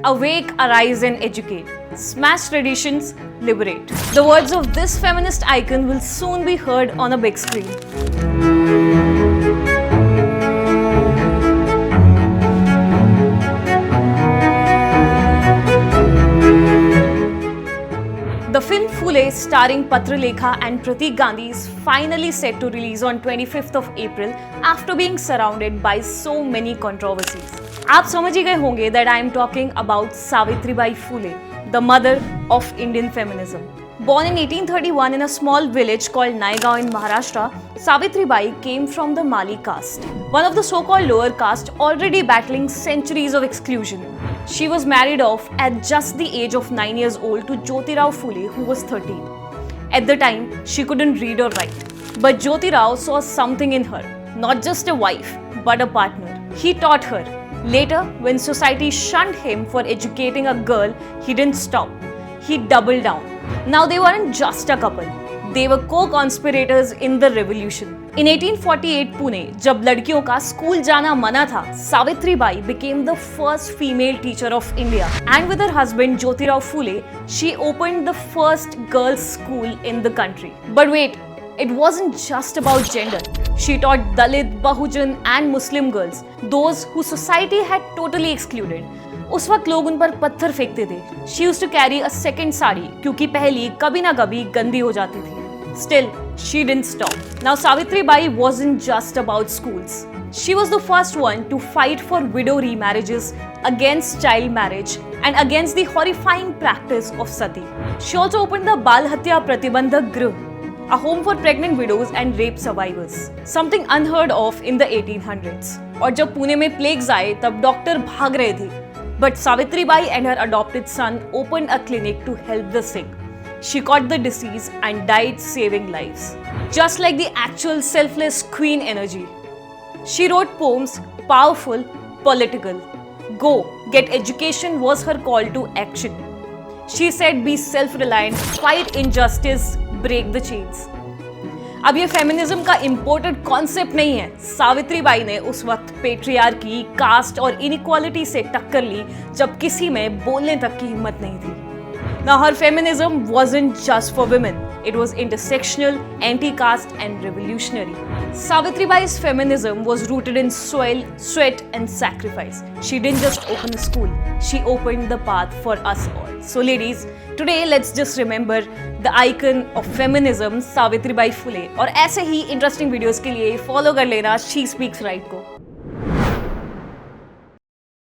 Awake, arise and educate. Smash traditions, liberate. The words of this feminist icon will soon be heard on a big screen. The film Phule, starring Patralekha and Pratik Gandhi, is finally set to release on 25th of April after being surrounded by so many controversies. आप समझ ही गए होंगे that I am talking about Savitribai Phule, the mother of Indian feminism. Born in 1831 in a small village called Naigaon in Maharashtra, Savitribai came from the Mali caste, one of the so-called lower caste already battling centuries of exclusion. She was married off at just the age of 9 years old to Jyotirao Phule, who was 13. At the time, she couldn't read or write. But Jyotirao saw something in her, not just a wife, but a partner. He taught her. Later, when society shunned him for educating a girl, he didn't stop. He doubled down. Now they weren't just a couple. They were co-conspirators in the revolution. In 1848 Pune, जब लड़कियों का school जाना मना था, Savitribai became the first female teacher of India. And with her husband Jyotirao Phule, she opened the first girls' school in the country. But wait, it wasn't just about gender. She taught Dalit, Bahujan and Muslim girls, those who society had totally excluded. उस वक्त लोग उन पर पत्थर फेंकते थे. She used to carry a second sari क्योंकि पहली कभी ना कभी गंदी हो जाती थी. Still, she didn't stop. Now Savitribai wasn't just about schools. She was the first one to fight for widow remarriages, against child marriage and against the horrifying practice of sati. She also opened the Bal Hatya Pratibandhak Grih, a home for pregnant widows and rape survivors, something unheard of in the 1800s. और जब पुणे में plagues आए तब doctor भाग रहे थे. But Savitribai and her adopted son opened a clinic to help the sick. She caught the disease and died saving lives. Just like the actual selfless queen energy. She wrote poems, powerful, political. Go, get education was her call to action. She said be self-reliant, fight injustice, break the chains. अब ये feminism का imported concept नहीं है. सावित्रीबाई ने उस वक्त patriarchy, cast और inequality से टक्कर ली जब किसी में बोलने तक की हिम्मत नहीं थी. Now her feminism wasn't just for women. It was intersectional, anti-caste and revolutionary. Savitribai's feminism was rooted in soil, sweat and sacrifice. She didn't just open a school. She opened the path for us all. So ladies, today let's just remember the icon of feminism, Savitribai Phule. और ऐसे ही interesting videos के लिए follow कर लेना She Speaks Right को.